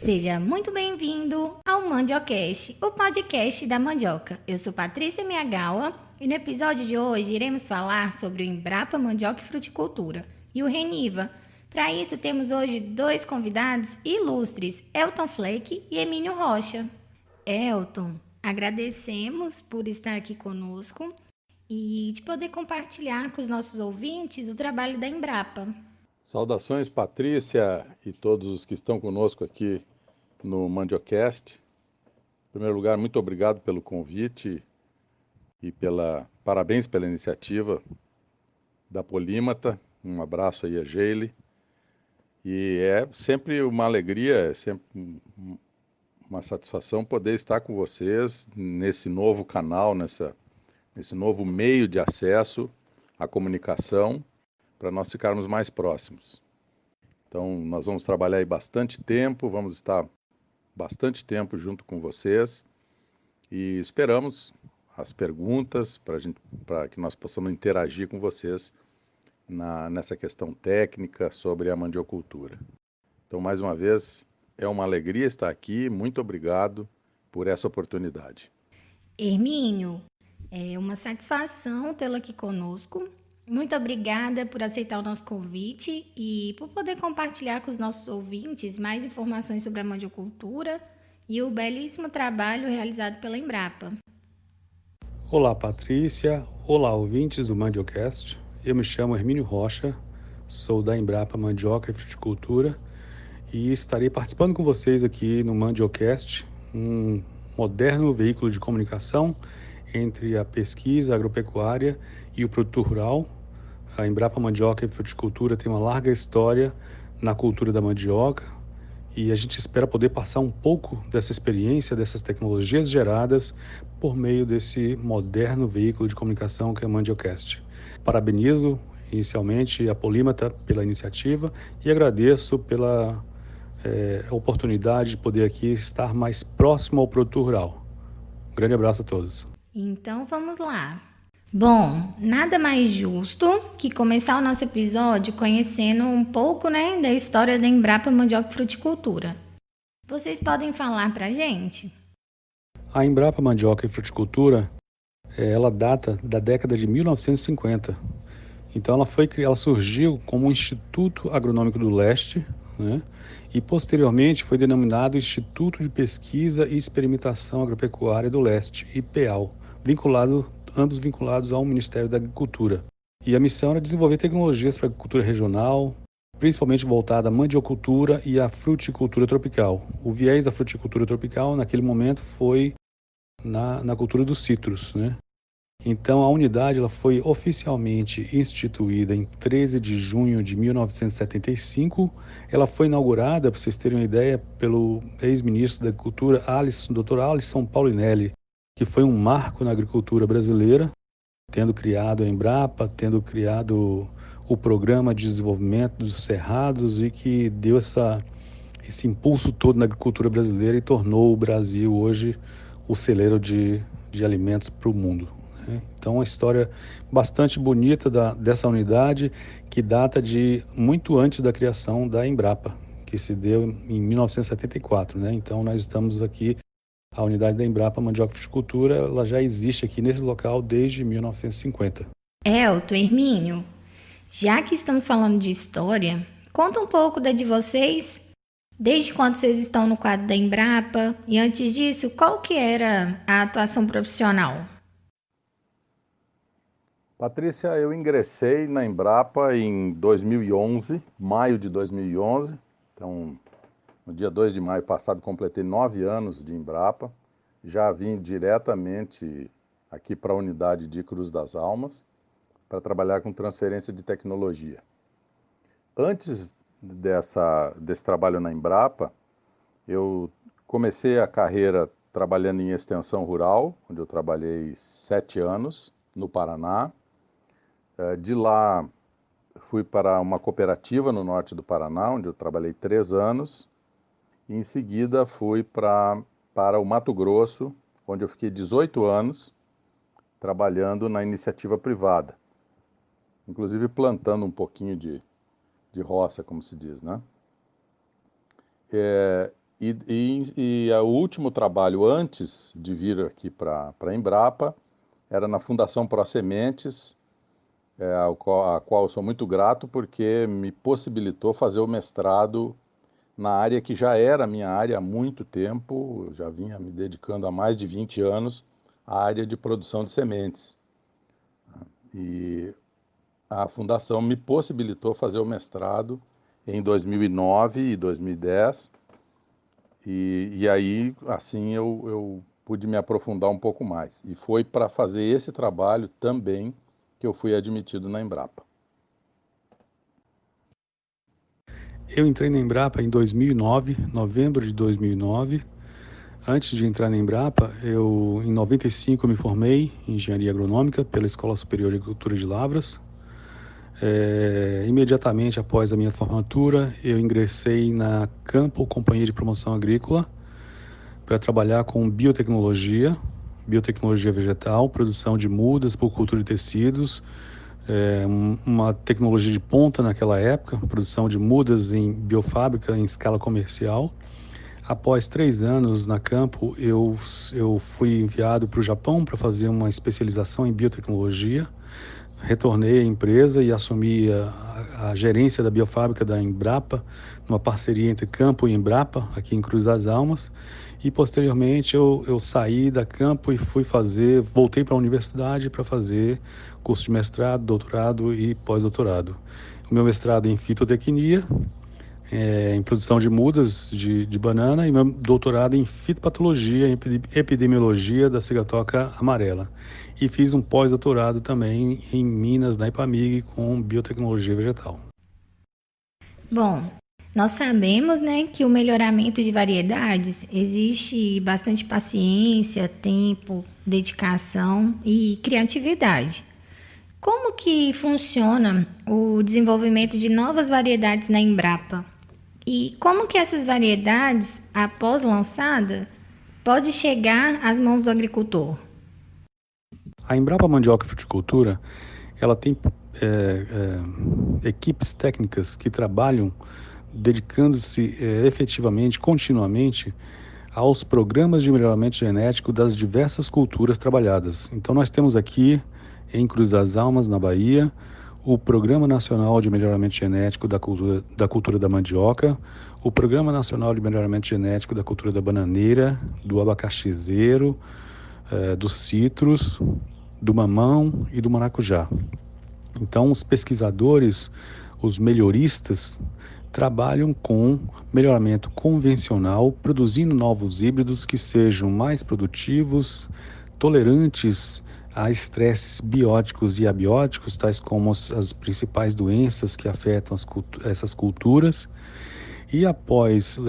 Seja muito bem-vindo ao Mandiocast, o podcast da mandioca. Eu sou Patrícia Miagawa e no episódio de hoje iremos falar sobre o Embrapa Mandioca e Fruticultura e o Reniva. Para isso temos hoje dois convidados ilustres, Elton Fleck e Emílio Rocha. Elton, agradecemos por estar aqui conosco e de poder compartilhar com os nossos ouvintes o trabalho da Embrapa. Saudações, Patrícia, e todos os que estão conosco aqui no Mandiocast. Em primeiro lugar, muito obrigado pelo convite e parabéns pela iniciativa da Polímata. Um abraço aí a Geile. E é sempre uma alegria, é sempre uma satisfação poder estar com vocês nesse novo canal, nesse novo meio de acesso à comunicação, para nós ficarmos mais próximos. Então, nós vamos trabalhar aí bastante tempo, vamos estar bastante tempo junto com vocês e esperamos as perguntas para que nós possamos interagir com vocês nessa questão técnica sobre a mandiocultura. Então, mais uma vez, é uma alegria estar aqui, muito obrigado por essa oportunidade. Hermínio, é uma satisfação tê-lo aqui conosco. Muito obrigada por aceitar o nosso convite e por poder compartilhar com os nossos ouvintes mais informações sobre a mandiocultura e o belíssimo trabalho realizado pela Embrapa. Olá, Patrícia. Olá, ouvintes do Mandiocast. Eu me chamo Hermínio Rocha, sou da Embrapa Mandioca e Fruticultura e estarei participando com vocês aqui no Mandiocast, um moderno veículo de comunicação entre a pesquisa agropecuária e o produtor rural. A Embrapa Mandioca e Fruticultura tem uma larga história na cultura da mandioca e a gente espera poder passar um pouco dessa experiência, dessas tecnologias geradas por meio desse moderno veículo de comunicação que é o Mandiocast. Parabenizo inicialmente a Polímata pela iniciativa e agradeço pela oportunidade de poder aqui estar mais próximo ao produtor rural. Um grande abraço a todos. Então vamos lá. Bom, nada mais justo que começar o nosso episódio conhecendo um pouco, da história da Embrapa Mandioca e Fruticultura. Vocês podem falar pra gente? A Embrapa Mandioca e Fruticultura, ela data da década de 1950. Então ela surgiu como um Instituto Agronômico do Leste, né? E posteriormente foi denominado Instituto de Pesquisa e Experimentação Agropecuária do Leste, IPEAL, ambos vinculados ao Ministério da Agricultura. E a missão era desenvolver tecnologias para a agricultura regional, principalmente voltada à mandiocultura e à fruticultura tropical. O viés da fruticultura tropical, naquele momento, foi na cultura dos citros, né? Então, a unidade ela foi oficialmente instituída em 13 de junho de 1975. Ela foi inaugurada, para vocês terem uma ideia, pelo ex-ministro da Agricultura, Dr. Alisson Paulinelli, que foi um marco na agricultura brasileira, tendo criado a Embrapa, tendo criado o Programa de Desenvolvimento dos Cerrados e que deu esse impulso todo na agricultura brasileira e tornou o Brasil hoje o celeiro de alimentos para o mundo. Então, uma história bastante bonita dessa unidade que data de muito antes da criação da Embrapa, que se deu em 1974. Então, nós estamos aqui, a unidade da Embrapa Mandioca e Fruticultura, ela já existe aqui nesse local desde 1950. Elton, Hermínio, já que estamos falando de história, conta um pouco da de vocês. Desde quando vocês estão no quadro da Embrapa? E antes disso, qual que era a atuação profissional? Patrícia, eu ingressei na Embrapa em 2011, maio de 2011. Então, no dia 2 de maio passado, completei 9 anos de Embrapa. Já vim diretamente aqui para a unidade de Cruz das Almas para trabalhar com transferência de tecnologia. Antes desse trabalho na Embrapa, eu comecei a carreira trabalhando em extensão rural, onde eu trabalhei 7 anos no Paraná. De lá, fui para uma cooperativa no norte do Paraná, onde eu trabalhei 3 anos. E em seguida, fui para o Mato Grosso, onde eu fiquei 18 anos, trabalhando na iniciativa privada. Inclusive plantando um pouquinho de roça, como se diz, né? O último trabalho antes de vir aqui para a Embrapa era na Fundação ProSementes, a qual eu sou muito grato porque me possibilitou fazer o mestrado na área que já era minha área há muito tempo. Eu já vinha me dedicando há mais de 20 anos à área de produção de sementes. E a Fundação me possibilitou fazer o mestrado em 2009 e 2010. E aí, assim, eu pude me aprofundar um pouco mais. E foi para fazer esse trabalho também que eu fui admitido na Embrapa. Eu entrei na Embrapa em 2009, novembro de 2009. Antes de entrar na Embrapa, em 95 eu me formei em Engenharia Agronômica pela Escola Superior de Agricultura de Lavras. Imediatamente após a minha formatura, eu ingressei na Campo Companhia de Promoção Agrícola para trabalhar com biotecnologia vegetal, produção de mudas por cultura de tecidos, uma tecnologia de ponta naquela época, produção de mudas em biofábrica em escala comercial. Após 3 anos na Campo, eu fui enviado para o Japão para fazer uma especialização em biotecnologia. Retornei à empresa e assumi a gerência da biofábrica da Embrapa, numa parceria entre Campo e Embrapa, aqui em Cruz das Almas. E posteriormente eu saí da Campo e voltei para a universidade para fazer curso de mestrado, doutorado e pós-doutorado. O meu mestrado em fitotecnia, em produção de mudas de banana, e meu doutorado em fitopatologia e epidemiologia da cigatoca amarela. E fiz um pós-doutorado também em Minas, na Ipamig, com biotecnologia vegetal. Bom, nós sabemos, né, que o melhoramento de variedades existe bastante paciência, tempo, dedicação e criatividade. Como que funciona o desenvolvimento de novas variedades na Embrapa? E como que essas variedades, após lançada, pode chegar às mãos do agricultor? A Embrapa Mandioca e Fruticultura, ela tem equipes técnicas que trabalham dedicando-se efetivamente, continuamente, aos programas de melhoramento genético das diversas culturas trabalhadas. Então nós temos aqui, em Cruz das Almas, na Bahia, o Programa Nacional de Melhoramento Genético da Cultura da Mandioca, o Programa Nacional de Melhoramento Genético da Cultura da Bananeira, do abacaxizeiro, dos citros, do mamão e do maracujá. Então, os pesquisadores, os melhoristas, trabalham com melhoramento convencional, produzindo novos híbridos que sejam mais produtivos, tolerantes a estresses bióticos e abióticos, tais como as principais doenças que afetam essas culturas. E após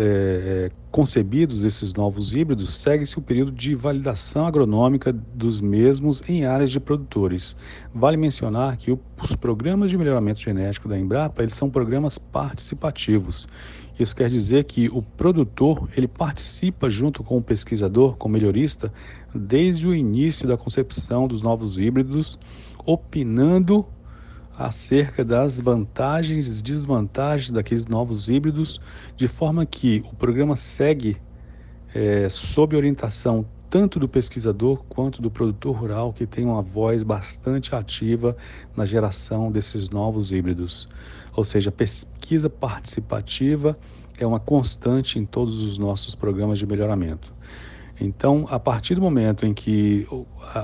concebidos esses novos híbridos, segue-se o período de validação agronômica dos mesmos em áreas de produtores. Vale mencionar que os programas de melhoramento genético da Embrapa, eles são programas participativos. Isso quer dizer que o produtor, ele participa junto com o pesquisador, com o melhorista, desde o início da concepção dos novos híbridos, opinando acerca das vantagens e desvantagens daqueles novos híbridos, de forma que o programa segue sob orientação tanto do pesquisador quanto do produtor rural, que tem uma voz bastante ativa na geração desses novos híbridos. Ou seja, a pesquisa participativa é uma constante em todos os nossos programas de melhoramento. Então, a partir do momento em que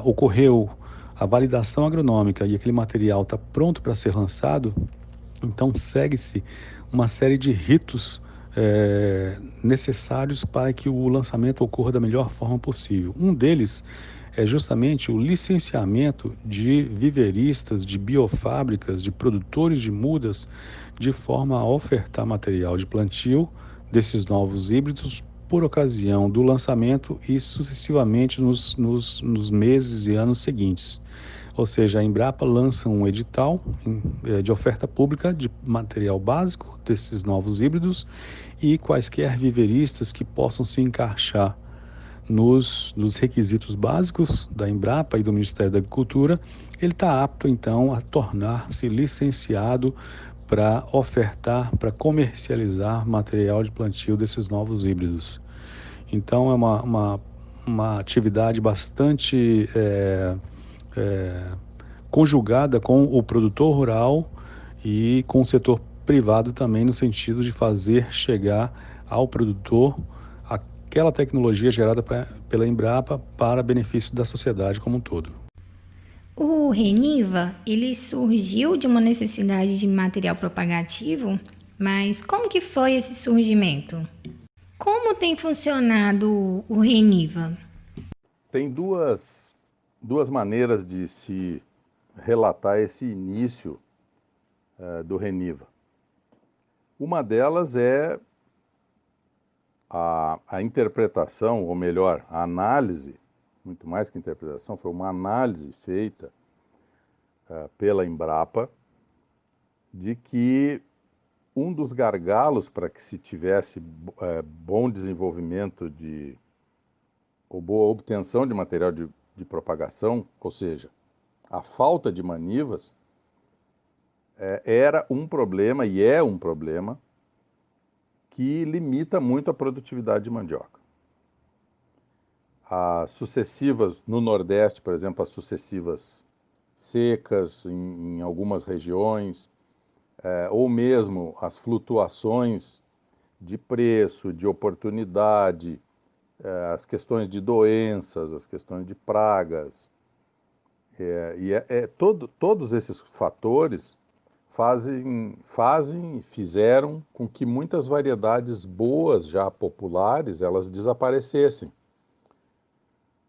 ocorreu a validação agronômica e aquele material está pronto para ser lançado, então segue-se uma série de ritos necessários para que o lançamento ocorra da melhor forma possível. Um deles é justamente o licenciamento de viveristas, de biofábricas, de produtores de mudas, de forma a ofertar material de plantio desses novos híbridos por ocasião do lançamento e sucessivamente nos meses e anos seguintes. Ou seja, a Embrapa lança um edital de oferta pública de material básico desses novos híbridos, e quaisquer viveristas que possam se encaixar nos requisitos básicos da Embrapa e do Ministério da Agricultura, ele está apto então a tornar-se licenciado para ofertar, para comercializar material de plantio desses novos híbridos. Então é uma atividade bastante conjugada com o produtor rural e com o setor privado também, no sentido de fazer chegar ao produtor aquela tecnologia gerada pela Embrapa para benefício da sociedade como um todo. O Reniva, ele surgiu de uma necessidade de material propagativo, mas como que foi esse surgimento? Como tem funcionado o Reniva? Tem duas maneiras de se relatar esse início do Reniva. Uma delas é a interpretação, ou melhor, a análise, muito mais que interpretação, foi uma análise feita pela Embrapa de que um dos gargalos para que se tivesse bom desenvolvimento ou boa obtenção de material de propagação, ou seja, a falta de manivas, era um problema e é um problema que limita muito a produtividade de mandioca. As sucessivas, no Nordeste, por exemplo, as sucessivas secas em algumas regiões, ou mesmo as flutuações de preço, de oportunidade, as questões de doenças, as questões de pragas, todos esses fatores fizeram com que muitas variedades boas, já populares, elas desaparecessem.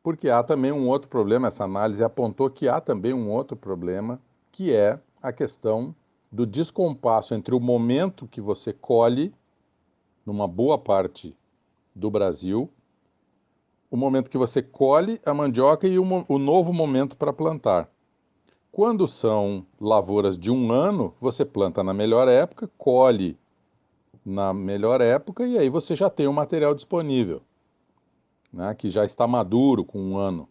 Porque há também um outro problema, essa análise apontou que há também um outro problema, que é a questão do descompasso entre o momento que você colhe, numa boa parte do Brasil, o momento que você colhe a mandioca e o novo momento para plantar. Quando são lavouras de um ano, você planta na melhor época, colhe na melhor época e aí você já tem o material disponível, né, que já está maduro com um ano.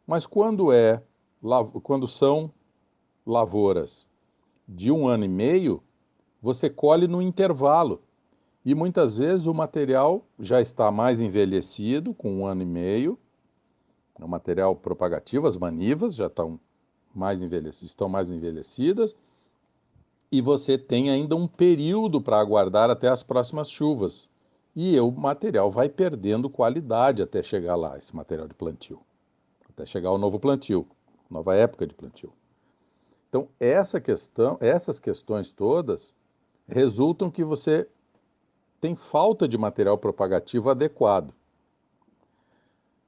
Mas quando são lavouras de um ano e meio, você colhe no intervalo. E muitas vezes o material já está mais envelhecido, com um ano e meio. O material propagativo, as manivas já estão mais envelhecidas. E você tem ainda um período para aguardar até as próximas chuvas. E o material vai perdendo qualidade até chegar lá, esse material de plantio. Até chegar ao novo plantio, nova época de plantio. Então, essas questões todas resultam que você tem falta de material propagativo adequado.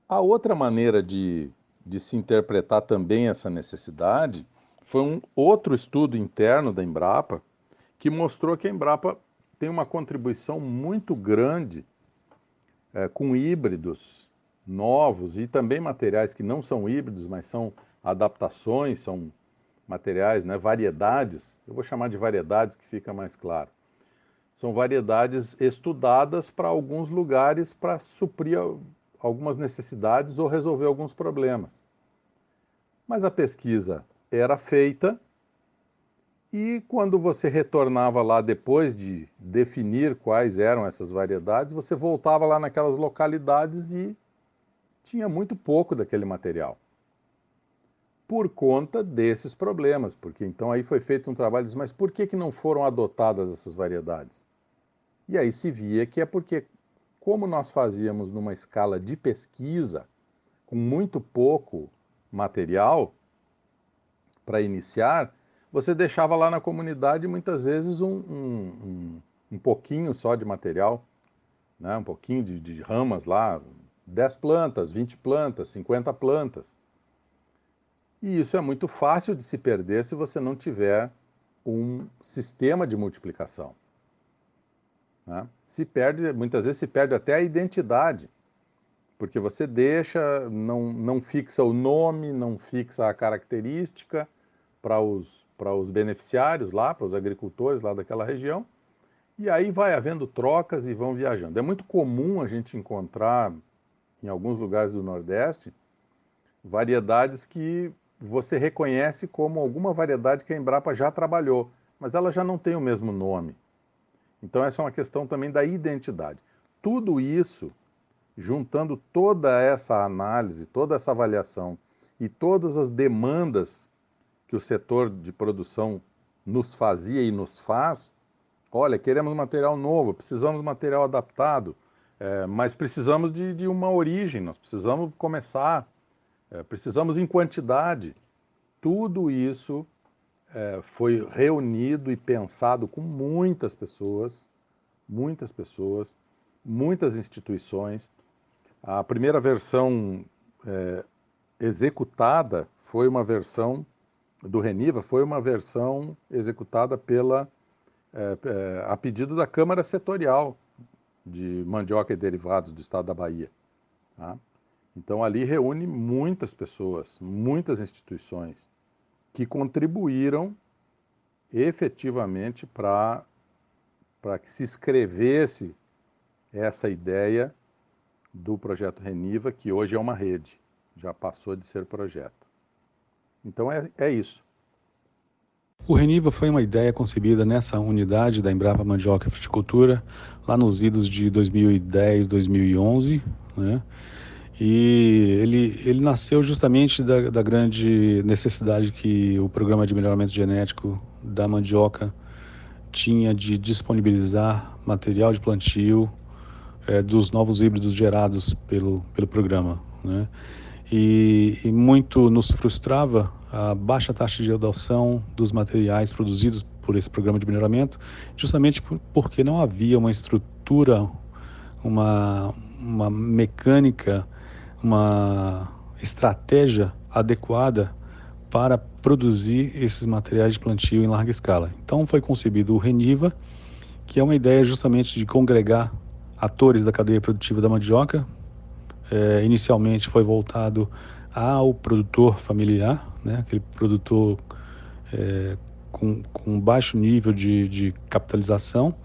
A outra maneira de se interpretar também essa necessidade foi um outro estudo interno da Embrapa que mostrou que a Embrapa tem uma contribuição muito grande com híbridos novos e também materiais que não são híbridos, mas são adaptações, são materiais, né, variedades. Eu vou chamar de variedades que fica mais claro. São variedades estudadas para alguns lugares para suprir algumas necessidades ou resolver alguns problemas. Mas a pesquisa era feita e quando você retornava lá depois de definir quais eram essas variedades, você voltava lá naquelas localidades e tinha muito pouco daquele material. Por conta desses problemas, porque então aí foi feito um trabalho, mas por que não foram adotadas essas variedades? E aí se via que é porque, como nós fazíamos numa escala de pesquisa, com muito pouco material para iniciar, você deixava lá na comunidade muitas vezes um pouquinho só de material, né? Um pouquinho de ramas lá, 10 plantas, 20 plantas, 50 plantas. E isso é muito fácil de se perder se você não tiver um sistema de multiplicação, né? Muitas vezes se perde até a identidade, porque você não fixa o nome, não fixa a característica para os beneficiários lá, para os agricultores lá daquela região, e aí vai havendo trocas e vão viajando. É muito comum a gente encontrar, em alguns lugares do Nordeste, variedades que você reconhece como alguma variedade que a Embrapa já trabalhou, mas ela já não tem o mesmo nome. Então essa é uma questão também da identidade. Tudo isso, juntando toda essa análise, toda essa avaliação e todas as demandas que o setor de produção nos fazia e nos faz, olha, queremos material novo, precisamos de material adaptado, mas precisamos de uma origem, nós precisamos começar, precisamos em quantidade. Tudo isso foi reunido e pensado com muitas pessoas, muitas instituições. A primeira versão executada foi uma versão do Reniva, foi uma versão executada a pedido da Câmara Setorial de Mandioca e Derivados do Estado da Bahia. Tá? Então ali reúne muitas pessoas, muitas instituições que contribuíram efetivamente para que se escrevesse essa ideia do projeto Reniva, que hoje é uma rede, já passou de ser projeto. Então é isso. O Reniva foi uma ideia concebida nessa unidade da Embrapa Mandioca e Fruticultura, lá nos idos de 2010, 2011, né? E ele nasceu justamente da grande necessidade que o Programa de Melhoramento Genético da Mandioca tinha de disponibilizar material de plantio dos novos híbridos gerados pelo programa, né? E muito nos frustrava a baixa taxa de adoção dos materiais produzidos por esse programa de melhoramento, justamente porque não havia uma estrutura, uma mecânica, uma estratégia adequada para produzir esses materiais de plantio em larga escala. Então foi concebido o Reniva, que é uma ideia justamente de congregar atores da cadeia produtiva da mandioca. Inicialmente foi voltado ao produtor familiar, né, aquele produtor com baixo nível de capitalização,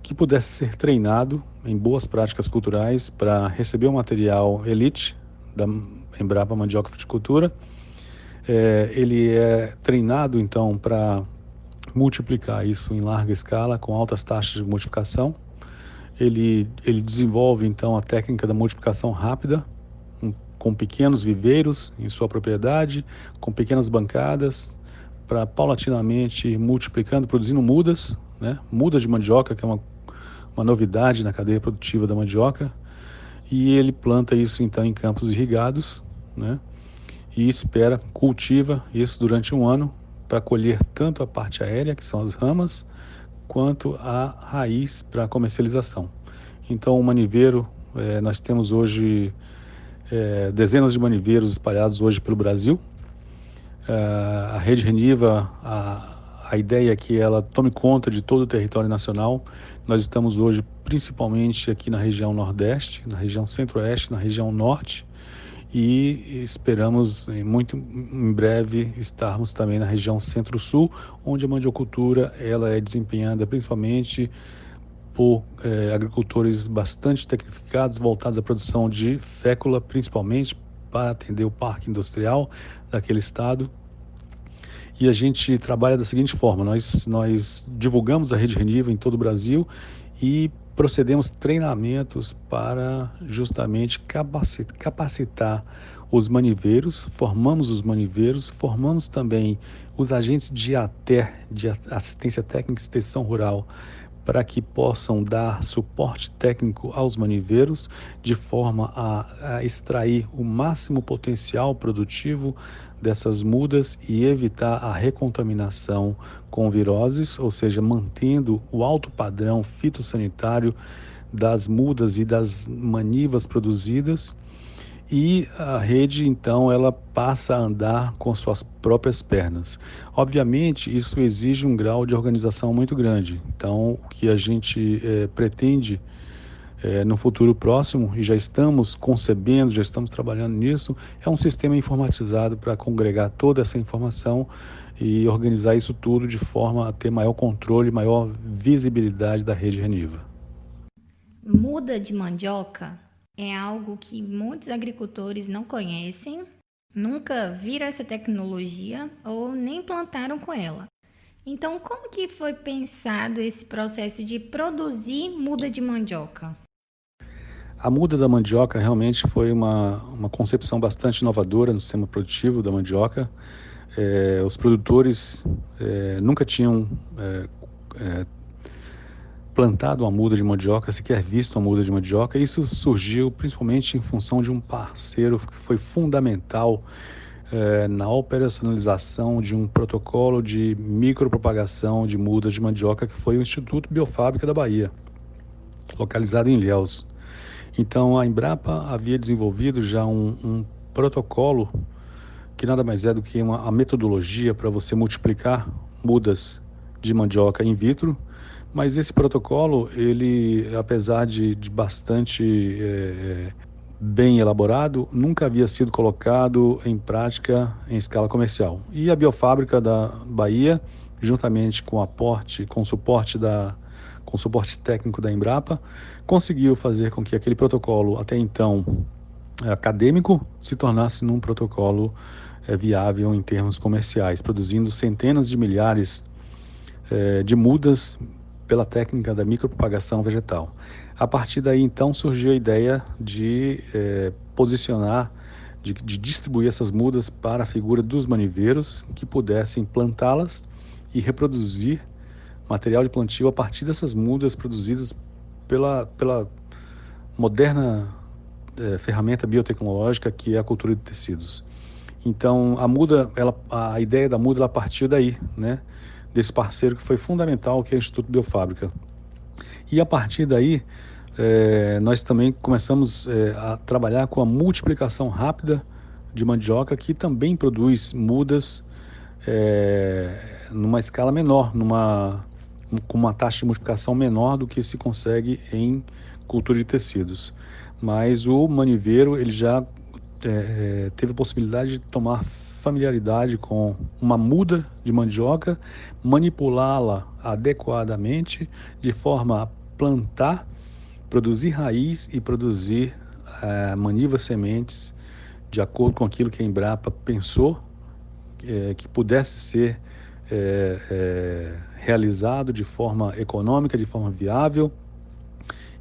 que pudesse ser treinado em boas práticas culturais para receber o material elite da Embrapa Mandioca e Fruticultura. Ele é treinado então para multiplicar isso em larga escala com altas taxas de multiplicação. Ele desenvolve então a técnica da multiplicação rápida, com pequenos viveiros em sua propriedade, com pequenas bancadas, para paulatinamente ir multiplicando, produzindo mudas, né? Muda de mandioca, que é uma novidade na cadeia produtiva da mandioca, e ele planta isso então em campos irrigados, né? E cultiva isso durante um ano para colher tanto a parte aérea, que são as ramas, quanto a raiz para comercialização. Então o maniveiro, nós temos hoje dezenas de maniveiros espalhados hoje pelo Brasil. A Rede Reniva, a ideia é que ela tome conta de todo o território nacional. Nós estamos hoje principalmente aqui na região Nordeste, na região Centro-Oeste, na região Norte, e esperamos muito em breve estarmos também na região Centro-Sul, onde a mandiocultura ela é desempenhada principalmente por agricultores bastante tecnificados, voltados à produção de fécula, principalmente para atender o parque industrial daquele estado. E a gente trabalha da seguinte forma: nós divulgamos a Rede Reniva em todo o Brasil e procedemos treinamentos para justamente capacitar os maniveiros, formamos os maniveiros, formamos também os agentes de ATER, de assistência técnica e extensão rural, para que possam dar suporte técnico aos maniveiros, de forma a extrair o máximo potencial produtivo dessas mudas e evitar a recontaminação com viroses, ou seja, mantendo o alto padrão fitossanitário das mudas e das manivas produzidas. E a rede, então, ela passa a andar com suas próprias pernas. Obviamente, isso exige um grau de organização muito grande. Então, o que a gente pretende no futuro próximo, e já estamos concebendo, já estamos trabalhando nisso, é um sistema informatizado para congregar toda essa informação e organizar isso tudo de forma a ter maior controle, maior visibilidade da rede Reniva. Muda de mandioca é algo que muitos agricultores não conhecem, nunca viram essa tecnologia ou nem plantaram com ela. Então, como que foi pensado esse processo de produzir muda de mandioca? A muda da mandioca realmente foi uma concepção bastante inovadora no sistema produtivo da mandioca. Os produtores nunca tinham plantado uma muda de mandioca, sequer visto uma muda de mandioca. Isso surgiu principalmente em função de um parceiro que foi fundamental na operacionalização de um protocolo de micropropagação de mudas de mandioca, que foi o Instituto Biofábrica da Bahia, localizado em Ilhéus. Então, a Embrapa havia desenvolvido já um protocolo que nada mais é do que a metodologia para você multiplicar mudas de mandioca in vitro, mas esse protocolo, ele, apesar de bastante bem elaborado, nunca havia sido colocado em prática em escala comercial. E a Biofábrica da Bahia, juntamente com o suporte técnico da Embrapa, conseguiu fazer com que aquele protocolo, até então acadêmico, se tornasse num protocolo viável em termos comerciais, produzindo centenas de milhares de mudas pela técnica da micropropagação vegetal. A partir daí, então, surgiu a ideia de posicionar, de distribuir essas mudas para a figura dos maniveiros que pudessem plantá-las e reproduzir material de plantio a partir dessas mudas produzidas pela moderna ferramenta biotecnológica que é a cultura de tecidos. Então, a ideia da muda ela partiu daí, né? Desse parceiro que foi fundamental, que é o Instituto Biofábrica. E a partir daí, nós também começamos a trabalhar com a multiplicação rápida de mandioca, que também produz mudas numa escala menor, com uma taxa de multiplicação menor do que se consegue em cultura de tecidos. Mas o maniveiro ele já teve a possibilidade de tomar familiaridade com uma muda de mandioca, manipulá-la adequadamente, de forma a plantar, produzir raiz e produzir manivas sementes, de acordo com aquilo que a Embrapa pensou que pudesse ser realizado de forma econômica, de forma viável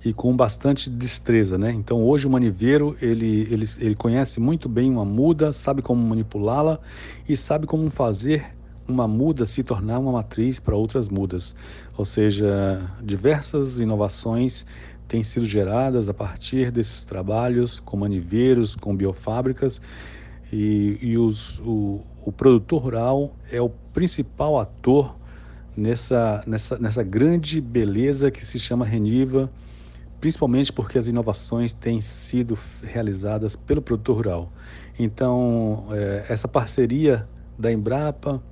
e com bastante destreza, né? Então hoje o maniveiro ele conhece muito bem uma muda, sabe como manipulá-la e sabe como fazer uma muda se tornar uma matriz para outras mudas. Ou seja, diversas inovações têm sido geradas a partir desses trabalhos com maniveiros, com biofábricas o produtor rural é o principal ator nessa grande beleza que se chama Reniva, principalmente porque as inovações têm sido realizadas pelo produtor rural. Então, essa parceria da Embrapa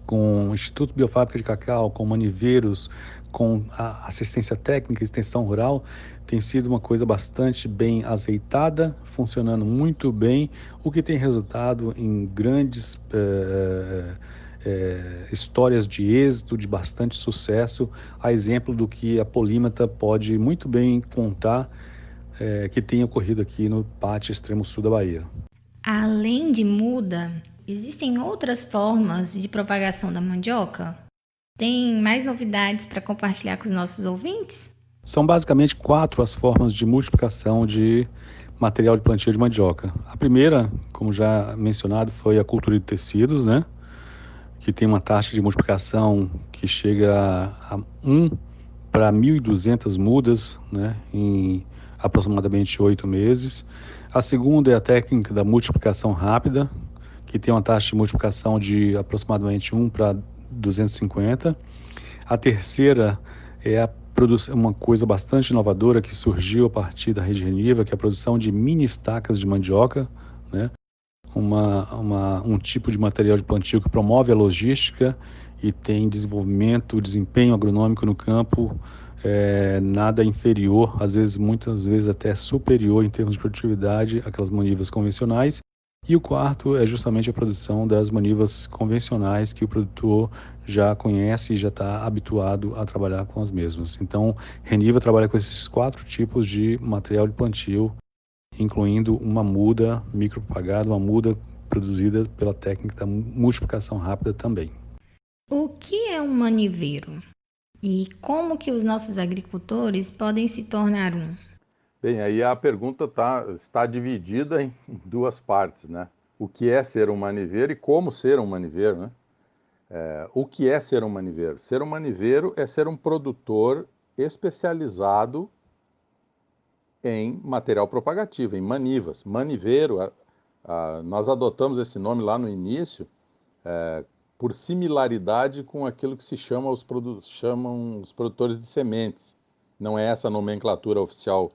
com o Instituto Biofábrica de Cacau, com maniveiros, com a assistência técnica e extensão rural, tem sido uma coisa bastante bem azeitada, funcionando muito bem, o que tem resultado em grandes histórias de êxito, de bastante sucesso, a exemplo do que a Polímata pode muito bem contar que tem ocorrido aqui no pátio extremo sul da Bahia. Além de muda, existem outras formas de propagação da mandioca? Tem mais novidades para compartilhar com os nossos ouvintes? São basicamente 4 as formas de multiplicação de material de plantio de mandioca. A primeira, como já mencionado, foi a cultura de tecidos, né? Que tem uma taxa de multiplicação que chega a 1 para 1.200 mudas, né? Em aproximadamente 8 meses. A segunda é a técnica da multiplicação rápida, que tem uma taxa de multiplicação de aproximadamente 1 para 250. A terceira é uma coisa bastante inovadora que surgiu a partir da Rede Reniva, que é a produção de mini estacas de mandioca, né? Um tipo de material de plantio que promove a logística e tem desempenho agronômico no campo nada inferior, muitas vezes até superior em termos de produtividade àquelas manivas convencionais. E o quarto é justamente a produção das manivas convencionais que o produtor já conhece e já está habituado a trabalhar com as mesmas. Então, Reniva trabalha com esses 4 tipos de material de plantio, incluindo uma muda micropropagada, uma muda produzida pela técnica da multiplicação rápida também. O que é um maniveiro? E como que os nossos agricultores podem se tornar um? Bem, aí a pergunta está dividida em duas partes, né? O que é ser um maniveiro e como ser um maniveiro, né? O que é ser um maniveiro? Ser um maniveiro é ser um produtor especializado em material propagativo, em manivas. Maniveiro, nós adotamos esse nome lá no início, por similaridade com aquilo que se chama chamam os produtores de sementes. Não é essa a nomenclatura oficial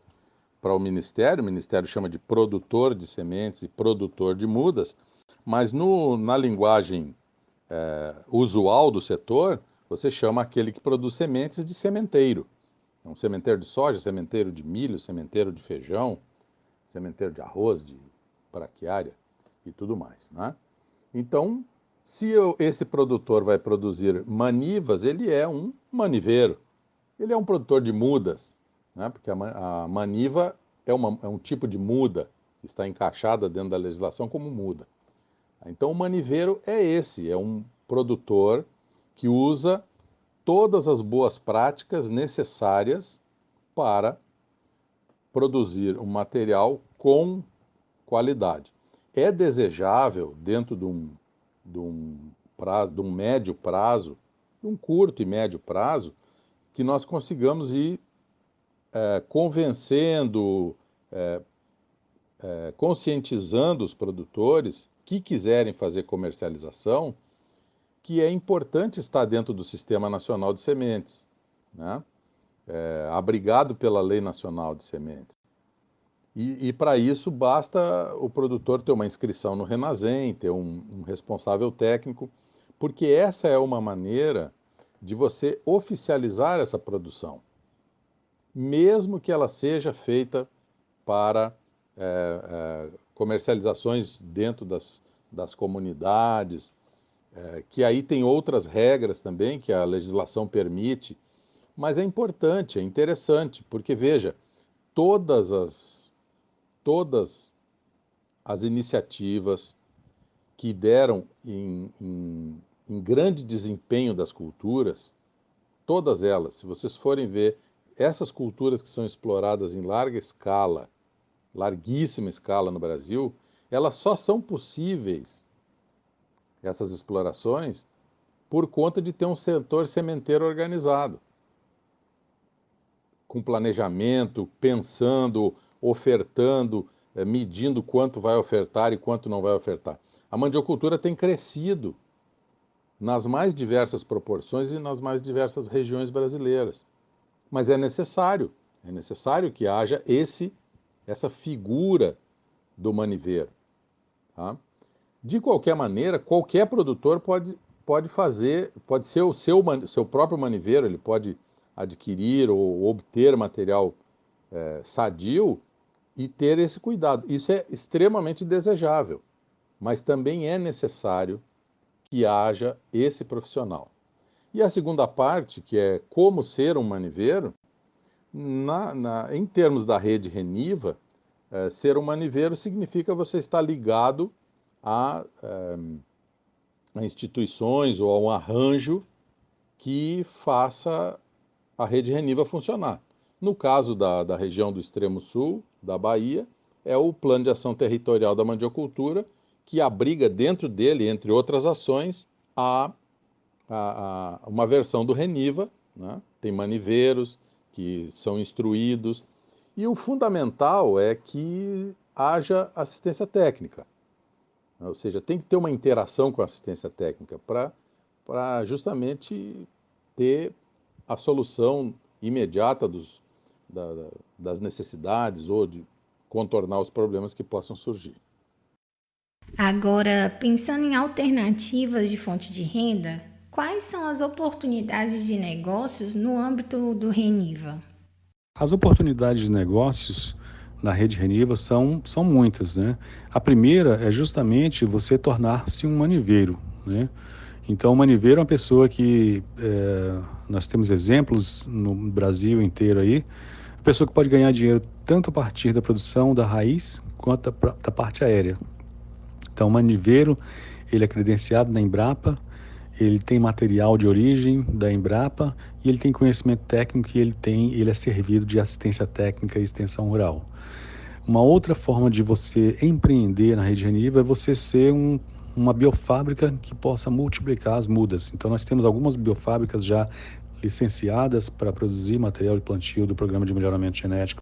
para o Ministério chama de produtor de sementes e produtor de mudas, mas na linguagem usual do setor, você chama aquele que produz sementes de sementeiro. É um sementeiro de soja, sementeiro de milho, sementeiro de feijão, sementeiro de arroz, de braquiária e tudo mais, né? Então, se esse produtor vai produzir manivas, ele é um maniveiro. Ele é um produtor de mudas, né? Porque a maniva é um tipo de muda que está encaixada dentro da legislação como muda. Então, o maniveiro é esse, é um produtor que usa todas as boas práticas necessárias para produzir um material com qualidade. É desejável, dentro de um médio prazo, de um curto e médio prazo, que nós consigamos ir convencendo, conscientizando os produtores que quiserem fazer comercialização, que é importante estar dentro do Sistema Nacional de Sementes, né? Abrigado pela Lei Nacional de Sementes. E para isso basta o produtor ter uma inscrição no Renasem, ter um responsável técnico, porque essa é uma maneira de você oficializar essa produção, mesmo que ela seja feita para comercializações dentro das comunidades, que aí tem outras regras também que a legislação permite, mas é importante, é interessante, porque veja, todas as iniciativas que deram em grande desempenho das culturas, todas elas, se vocês forem ver, essas culturas que são exploradas em larga escala, larguíssima escala no Brasil, elas só são possíveis, essas explorações, por conta de ter um setor sementeiro organizado, com planejamento, pensando, ofertando, medindo quanto vai ofertar e quanto não vai ofertar. A mandiocultura tem crescido nas mais diversas proporções e nas mais diversas regiões brasileiras. Mas é necessário que haja essa figura do maniveiro. Tá? De qualquer maneira, qualquer produtor pode ser o seu próprio maniveiro, ele pode adquirir ou obter material sadio e ter esse cuidado. Isso é extremamente desejável, mas também é necessário que haja esse profissional. E a segunda parte, que é como ser um maniveiro, em termos da rede Reniva, ser um maniveiro significa você estar ligado a instituições ou a um arranjo que faça a rede Reniva funcionar. No caso da região do extremo sul, da Bahia, é o Plano de Ação Territorial da Mandiocultura, que abriga dentro dele, entre outras ações, uma versão do Reniva, né? Tem maniveiros que são instruídos, e o fundamental é que haja assistência técnica, ou seja, tem que ter uma interação com a assistência técnica para justamente ter a solução imediata das necessidades ou de contornar os problemas que possam surgir. Agora, pensando em alternativas de fonte de renda, quais são as oportunidades de negócios no âmbito do Reniva? As oportunidades de negócios na rede Reniva são muitas, né? A primeira é justamente você tornar-se um maniveiro, né? Então, o maniveiro é uma pessoa que, nós temos exemplos no Brasil inteiro aí, a pessoa que pode ganhar dinheiro tanto a partir da produção da raiz quanto da parte aérea. Então, o maniveiro, ele é credenciado na Embrapa, ele tem material de origem da Embrapa e ele tem conhecimento técnico e ele é servido de assistência técnica e extensão rural. Uma outra forma de você empreender na Rede Reniva é você ser uma biofábrica que possa multiplicar as mudas. Então nós temos algumas biofábricas já licenciadas para produzir material de plantio do Programa de Melhoramento Genético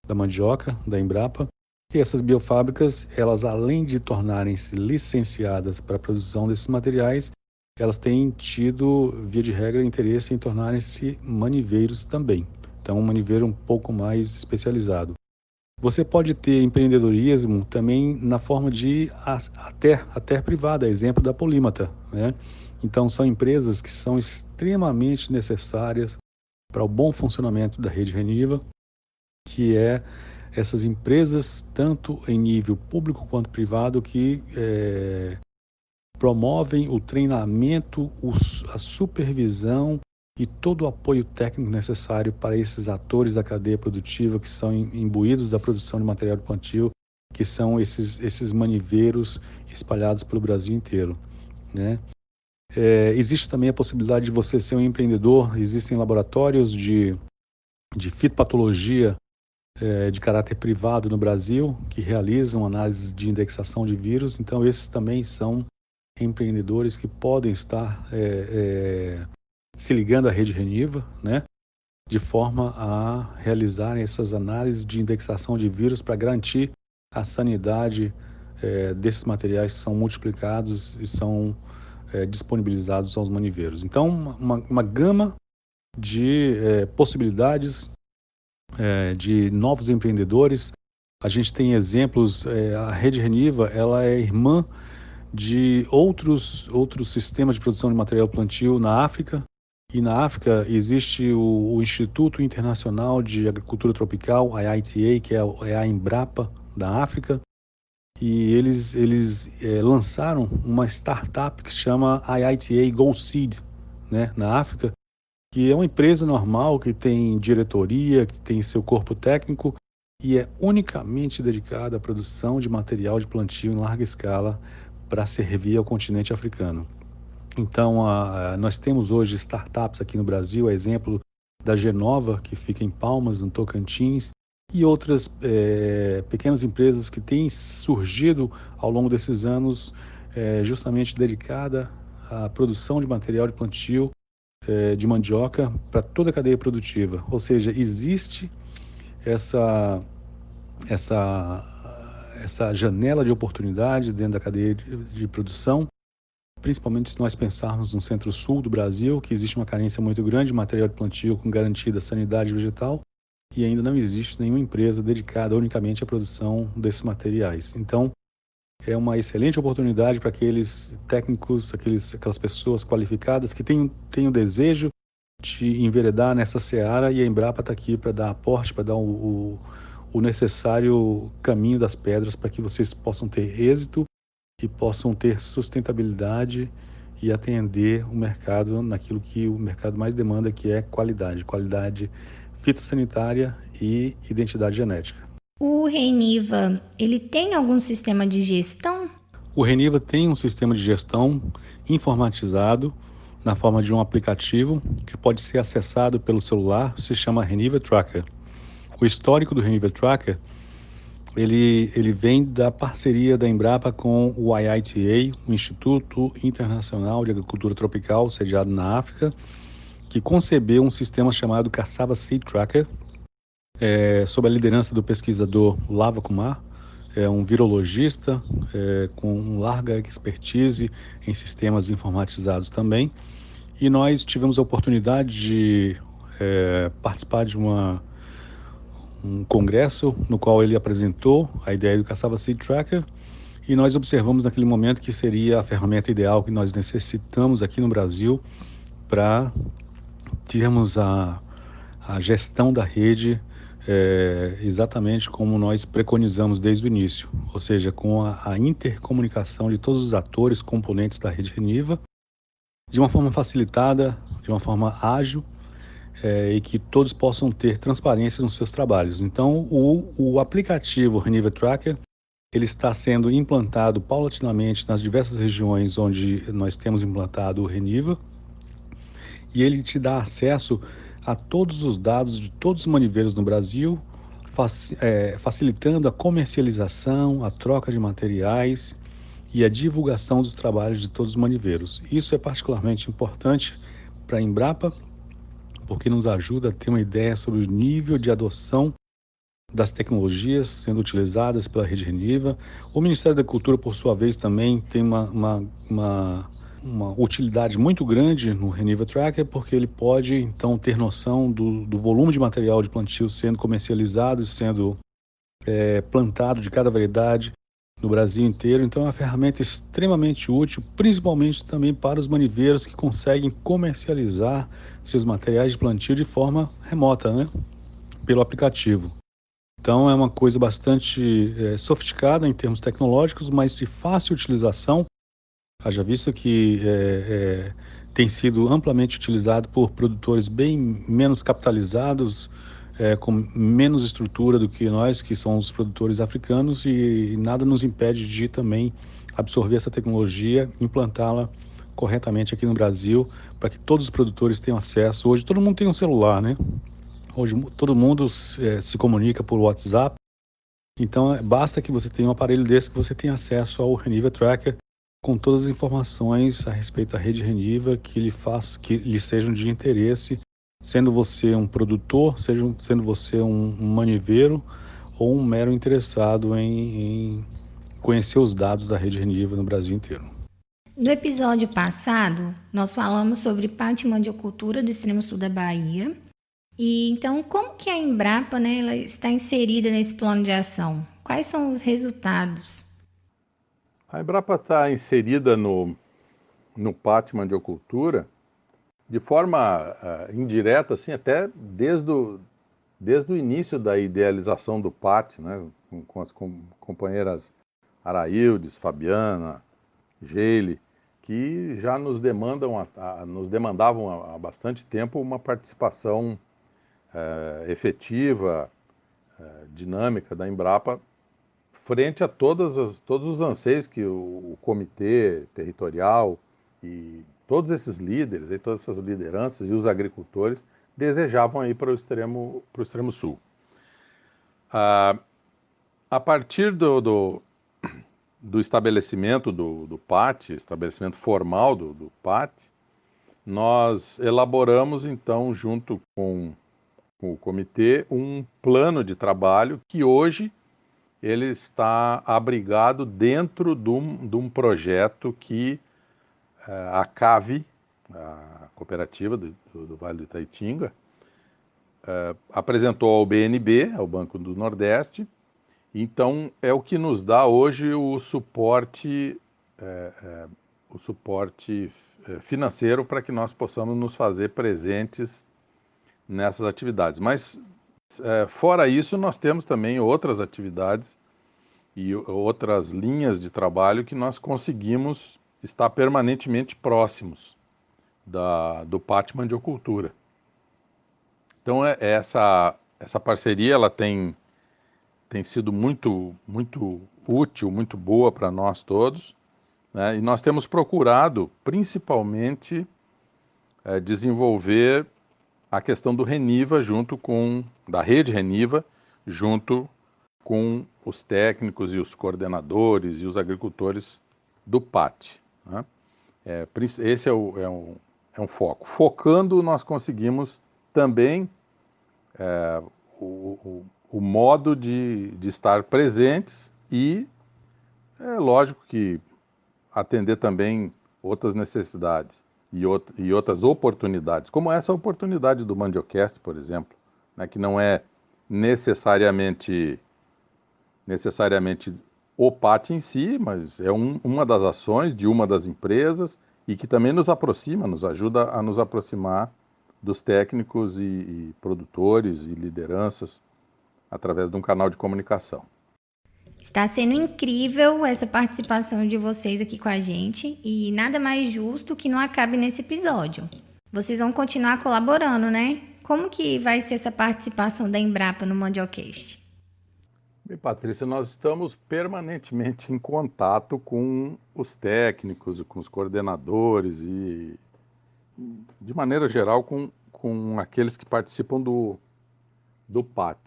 da Mandioca, da Embrapa. E essas biofábricas, elas além de tornarem-se licenciadas para a produção desses materiais, elas têm tido, via de regra, interesse em tornarem-se maniveiros também. Então, um maniveiro um pouco mais especializado. Você pode ter empreendedorismo também na forma de até privada, exemplo da Polímata, né? Então, são empresas que são extremamente necessárias para o bom funcionamento da Rede Reniva, que é essas empresas, tanto em nível público quanto privado, que promovem o treinamento, a supervisão e todo o apoio técnico necessário para esses atores da cadeia produtiva que são imbuídos da produção de material de plantio, que são esses maniveiros espalhados pelo Brasil inteiro, né? Existe também a possibilidade de você ser um empreendedor. Existem laboratórios de fitopatologia de caráter privado no Brasil que realizam análise de indexação de vírus. Então esses também são empreendedores que podem estar se ligando à Rede Reniva, né, de forma a realizar essas análises de indexação de vírus para garantir a sanidade desses materiais que são multiplicados e são disponibilizados aos maniveiros. Então, uma gama de possibilidades de novos empreendedores. A gente tem exemplos, a Rede Reniva, ela é irmã de outros sistemas de produção de material plantio na África. E na África existe o Instituto Internacional de Agricultura Tropical, a IITA, que é a Embrapa da África. E eles lançaram uma startup que se chama IITA Go Seed, né, na África, que é uma empresa normal, que tem diretoria, que tem seu corpo técnico e é unicamente dedicada à produção de material de plantio em larga escala para servir ao continente africano. Então, nós temos hoje startups aqui no Brasil, a exemplo da Genova, que fica em Palmas, no Tocantins, e outras pequenas empresas que têm surgido ao longo desses anos, justamente dedicada à produção de material de plantio de mandioca para toda a cadeia produtiva. Ou seja, existe essa janela de oportunidades dentro da cadeia de produção, principalmente se nós pensarmos no centro-sul do Brasil, que existe uma carência muito grande de material de plantio com garantida sanidade vegetal, e ainda não existe nenhuma empresa dedicada unicamente à produção desses materiais. Então, é uma excelente oportunidade para aqueles técnicos, aquelas pessoas qualificadas que têm o desejo de enveredar nessa seara, e a Embrapa está aqui para dar aporte, para dar o necessário caminho das pedras para que vocês possam ter êxito e possam ter sustentabilidade e atender o mercado naquilo que o mercado mais demanda, que é qualidade fitossanitária e identidade genética. O Reniva, ele tem algum sistema de gestão? O Reniva tem um sistema de gestão informatizado na forma de um aplicativo que pode ser acessado pelo celular, se chama Reniva Tracker. O histórico do Reniva Tracker, ele vem da parceria da Embrapa com o IITA, o Instituto Internacional de Agricultura Tropical, sediado na África, que concebeu um sistema chamado Cassava Seed Tracker, sob a liderança do pesquisador Lava Kumar, um virologista com larga expertise em sistemas informatizados também. E nós tivemos a oportunidade de participar de um congresso no qual ele apresentou a ideia do Cassava Seed Tracker, e nós observamos naquele momento que seria a ferramenta ideal que nós necessitamos aqui no Brasil para termos a gestão da rede exatamente como nós preconizamos desde o início, ou seja, com a intercomunicação de todos os atores, componentes da Rede Reniva, de uma forma facilitada, de uma forma ágil, e que todos possam ter transparência nos seus trabalhos. Então, o aplicativo Reniva Tracker, ele está sendo implantado paulatinamente nas diversas regiões onde nós temos implantado o Reniva, e ele te dá acesso a todos os dados de todos os maniveiros no Brasil, facilitando a comercialização, a troca de materiais e a divulgação dos trabalhos de todos os maniveiros. Isso é particularmente importante para a Embrapa, porque nos ajuda a ter uma ideia sobre o nível de adoção das tecnologias sendo utilizadas pela Rede Reniva. O Ministério da Cultura, por sua vez, também tem uma utilidade muito grande no Reniva Tracker, porque ele pode, então, ter noção do volume de material de plantio sendo comercializado e sendo plantado de cada variedade no Brasil inteiro. Então, é uma ferramenta extremamente útil, principalmente também para os maniveiros que conseguem comercializar seus materiais de plantio de forma remota, né? Pelo aplicativo. Então, é uma coisa bastante sofisticada em termos tecnológicos, mas de fácil utilização. Haja visto que tem sido amplamente utilizado por produtores bem menos capitalizados, com menos estrutura do que nós, que são os produtores africanos, e nada nos impede de também absorver essa tecnologia, implantá-la corretamente aqui no Brasil, para que todos os produtores tenham acesso. Hoje todo mundo tem um celular, né? Hoje todo mundo se comunica por WhatsApp, então basta que você tenha um aparelho desse que você tenha acesso ao Reniva Tracker com todas as informações a respeito da rede Reniva que lhe sejam de interesse, sendo você um produtor, sendo você um maniveiro ou um mero interessado em conhecer os dados da rede Reniva no Brasil inteiro. No episódio passado, nós falamos sobre patimandiocultura do extremo sul da Bahia. E então, como que a Embrapa, né, ela está inserida nesse plano de ação? Quais são os resultados? A Embrapa está inserida no patimandiocultura de forma indireta, assim, até desde o início da idealização do PAT, né, com as companheiras Araildes, Fabiana, Geile, que já nos demandavam há bastante tempo uma participação efetiva, dinâmica da Embrapa frente a todos os anseios que o comitê territorial e todos esses líderes, e todas essas lideranças e os agricultores desejavam ir para o extremo sul. A partir do estabelecimento do PAT, estabelecimento formal do PAT, nós elaboramos então, junto com o comitê, um plano de trabalho que hoje ele está abrigado dentro de um projeto que a CAVI, a cooperativa do Vale do Itaitinga, apresentou ao BNB, ao Banco do Nordeste. Então, é o que nos dá hoje o suporte financeiro para que nós possamos nos fazer presentes nessas atividades. Mas, fora isso, nós temos também outras atividades e outras linhas de trabalho que nós conseguimos estar permanentemente próximos do patimandiocultura. Então, essa parceria ela tem sido muito, muito útil, muito boa para nós todos, né? E nós temos procurado, principalmente, desenvolver a questão do Reniva da rede Reniva, junto com os técnicos e os coordenadores e os agricultores do PAT, né? Esse é um foco. Focando, nós conseguimos também o modo de estar presentes e, lógico que atender também outras necessidades e outras oportunidades, como essa oportunidade do Mandiocast, por exemplo, né, que não é necessariamente o PAT em si, mas é uma das ações de uma das empresas e que também nos ajuda a nos aproximar dos técnicos e produtores e lideranças através de um canal de comunicação. Está sendo incrível essa participação de vocês aqui com a gente e nada mais justo que não acabe nesse episódio. Vocês vão continuar colaborando, né? Como que vai ser essa participação da Embrapa no Mandiocast? Bem, Patrícia, nós estamos permanentemente em contato com os técnicos, com os coordenadores e, de maneira geral, com aqueles que participam do PAT.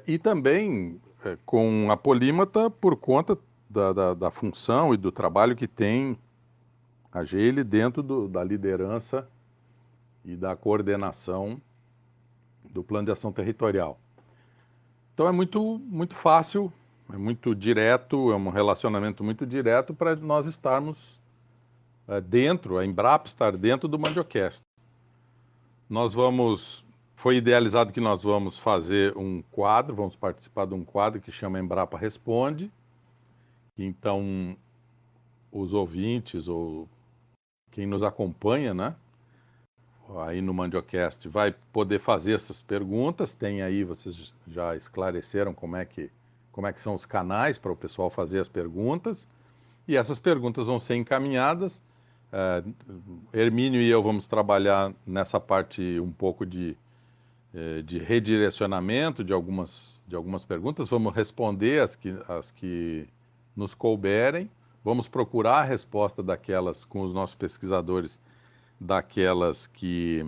E também com a Polímata por conta da função e do trabalho que tem a GEILE dentro da liderança e da coordenação do Plano de Ação Territorial. Então é muito fácil, é muito direto, é um relacionamento muito direto para nós estarmos dentro, a Embrapa estar dentro do Mandiocast. Foi idealizado que nós vamos fazer um quadro, vamos participar de um quadro que chama Embrapa Responde. Então, os ouvintes ou quem nos acompanha, né, aí no Mandiocast vai poder fazer essas perguntas. Tem aí, vocês já esclareceram como é que são os canais para o pessoal fazer as perguntas. E essas perguntas vão ser encaminhadas. Hermínio e eu vamos trabalhar nessa parte um pouco de redirecionamento de algumas perguntas. Vamos responder as que nos couberem. Vamos procurar a resposta daquelas com os nossos pesquisadores, daquelas que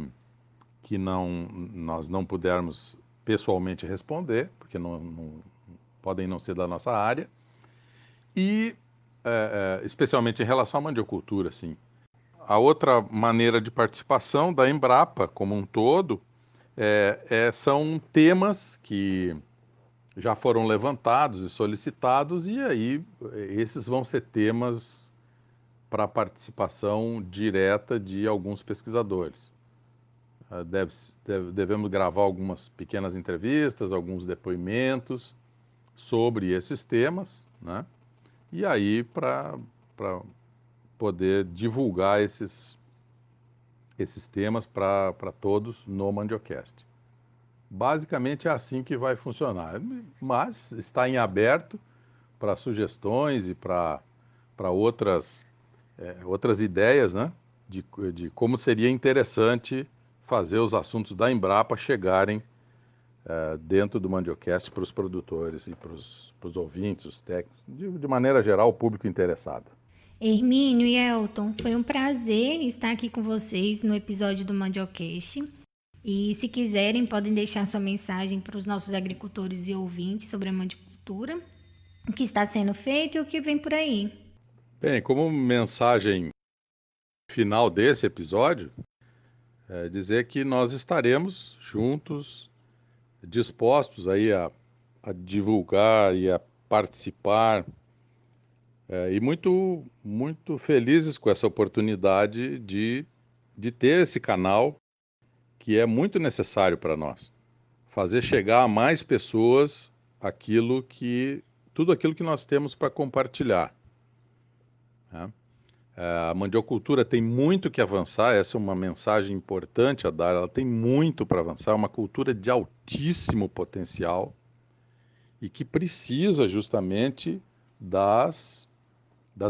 nós não pudermos pessoalmente responder, porque podem não ser da nossa área. E, especialmente em relação à mandiocultura, assim. A outra maneira de participação da Embrapa como um todo são temas que já foram levantados e solicitados, e aí esses vão ser temas para participação direta de alguns pesquisadores. Devemos gravar algumas pequenas entrevistas, alguns depoimentos sobre esses temas, né? E aí para poder divulgar esses temas para todos no Mandiocast. Basicamente é assim que vai funcionar, mas está em aberto para sugestões e para outras ideias, né, de como seria interessante fazer os assuntos da Embrapa chegarem dentro do Mandiocast para os produtores e para os ouvintes, os técnicos, de maneira geral, o público interessado. Hermínio e Elton, foi um prazer estar aqui com vocês no episódio do Mandiocast. E se quiserem, podem deixar sua mensagem para os nossos agricultores e ouvintes sobre a mandicultura, o que está sendo feito e o que vem por aí. Bem, como mensagem final desse episódio, dizer que nós estaremos juntos, dispostos aí a divulgar e a participar, e muito felizes com essa oportunidade de ter esse canal que é muito necessário para nós. Fazer chegar a mais pessoas tudo aquilo que nós temos para compartilhar, né? A mandiocultura tem muito que avançar, essa é uma mensagem importante a dar, ela tem muito para avançar, é uma cultura de altíssimo potencial e que precisa justamente das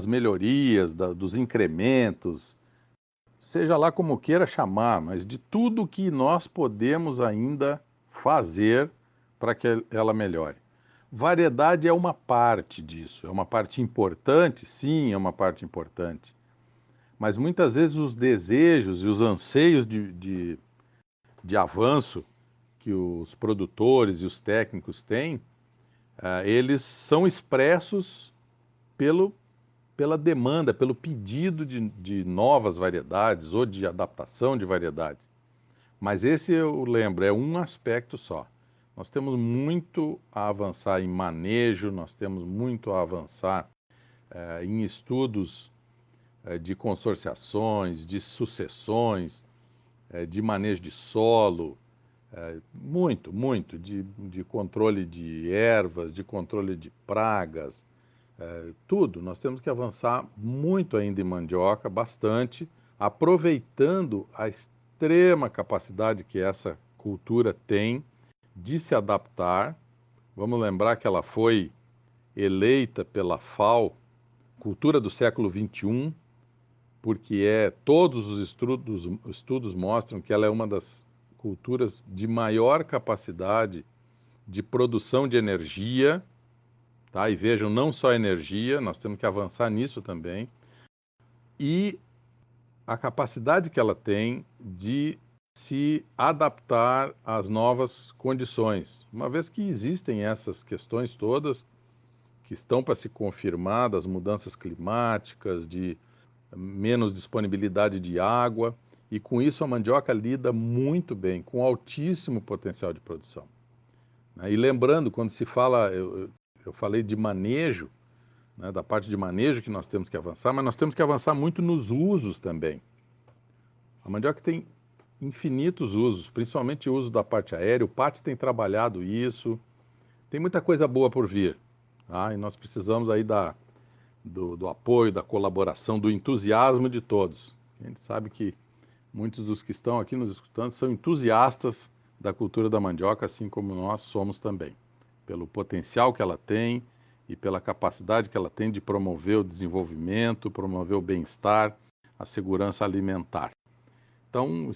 melhorias, dos incrementos, seja lá como queira chamar, mas de tudo que nós podemos ainda fazer para que ela melhore. Variedade é uma parte disso, é uma parte importante, sim, é uma parte importante. Mas muitas vezes os desejos e os anseios de avanço que os produtores e os técnicos têm, eles são expressos pela demanda, pelo pedido de novas variedades ou de adaptação de variedades. Mas esse, eu lembro, é um aspecto só. Nós temos muito a avançar em manejo, nós temos muito a avançar em estudos de consorciações, de sucessões, de manejo de solo, muito, de controle de ervas, de controle de pragas, tudo. Nós temos que avançar muito ainda em mandioca, bastante, aproveitando a extrema capacidade que essa cultura tem de se adaptar. Vamos lembrar que ela foi eleita pela FAO cultura do século XXI, porque todos os estudos mostram que ela é uma das culturas de maior capacidade de produção de energia, tá? E vejam, não só energia, nós temos que avançar nisso também, e a capacidade que ela tem de se adaptar às novas condições. Uma vez que existem essas questões todas que estão para se confirmar, das mudanças climáticas, de menos disponibilidade de água, e com isso a mandioca lida muito bem, com altíssimo potencial de produção. E lembrando, quando se fala, eu falei de manejo, né, da parte de manejo que nós temos que avançar, mas nós temos que avançar muito nos usos também. A mandioca tem infinitos usos, principalmente o uso da parte aérea. O PAT tem trabalhado isso, tem muita coisa boa por vir, tá? E nós precisamos aí do apoio, da colaboração, do entusiasmo de todos. A gente sabe que muitos dos que estão aqui nos escutando são entusiastas da cultura da mandioca, assim como nós somos também, pelo potencial que ela tem e pela capacidade que ela tem de promover o desenvolvimento, promover o bem-estar, a segurança alimentar. Então,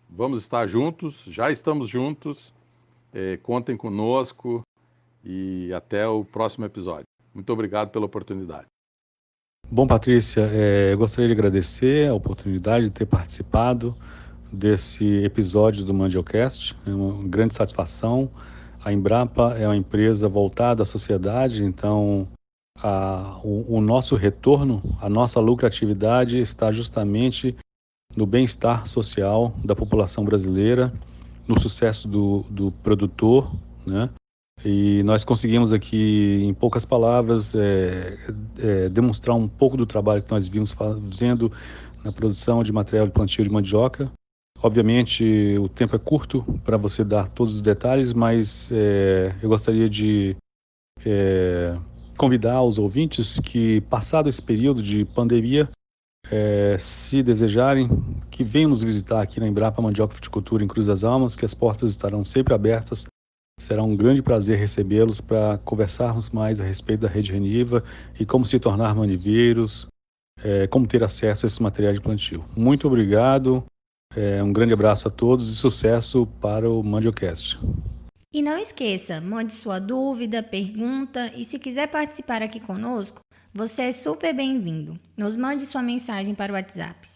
vamos estar juntos, já estamos juntos, contem conosco e até o próximo episódio. Muito obrigado pela oportunidade. Bom, Patrícia, eu gostaria de agradecer a oportunidade de ter participado desse episódio do Mandiocast. É uma grande satisfação. A Embrapa é uma empresa voltada à sociedade, então o nosso retorno, a nossa lucratividade está justamente no bem-estar social da população brasileira, no sucesso do produtor, né? E nós conseguimos aqui, em poucas palavras, demonstrar um pouco do trabalho que nós vimos fazendo na produção de material de plantio de mandioca. Obviamente, o tempo é curto para você dar todos os detalhes, mas eu gostaria de convidar os ouvintes que, passado esse período de pandemia, se desejarem, que venham nos visitar aqui na Embrapa Mandioca e Fruticultura em Cruz das Almas, que as portas estarão sempre abertas. Será um grande prazer recebê-los para conversarmos mais a respeito da rede Reniva e como se tornar mandiveiros, como ter acesso a esse material de plantio. Muito obrigado, um grande abraço a todos e sucesso para o Mandiocast. E não esqueça, mande sua dúvida, pergunta e se quiser participar aqui conosco, você é super bem-vindo. Nos mande sua mensagem para o WhatsApp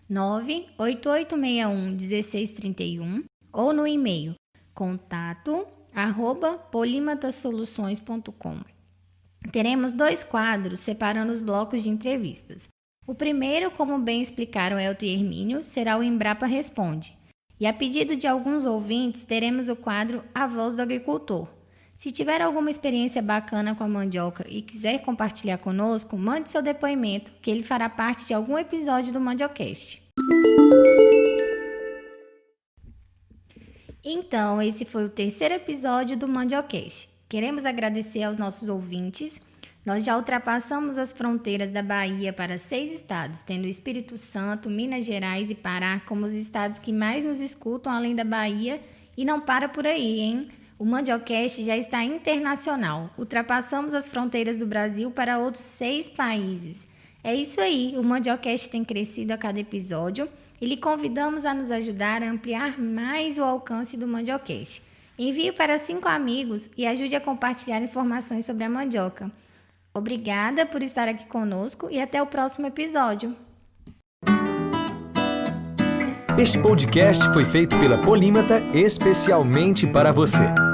73988611631 ou no e-mail contato@polimatasoluções.com. Teremos 2 quadros separando os blocos de entrevistas. O primeiro, como bem explicaram Elton e Hermínio, será o Embrapa Responde. E a pedido de alguns ouvintes, teremos o quadro A Voz do Agricultor. Se tiver alguma experiência bacana com a mandioca e quiser compartilhar conosco, mande seu depoimento, que ele fará parte de algum episódio do Mandiocast. Então, esse foi o 3º episódio do Mandiocast. Queremos agradecer aos nossos ouvintes. Nós já ultrapassamos as fronteiras da Bahia para 6 estados, tendo o Espírito Santo, Minas Gerais e Pará como os estados que mais nos escutam além da Bahia. E não para por aí, hein? O Mandiocast já está internacional. Ultrapassamos as fronteiras do Brasil para outros 6 países. É isso aí, o Mandiocast tem crescido a cada episódio e lhe convidamos a nos ajudar a ampliar mais o alcance do Mandiocast. Envie para 5 amigos e ajude a compartilhar informações sobre a mandioca. Obrigada por estar aqui conosco e até o próximo episódio. Este podcast foi feito pela Polímata especialmente para você.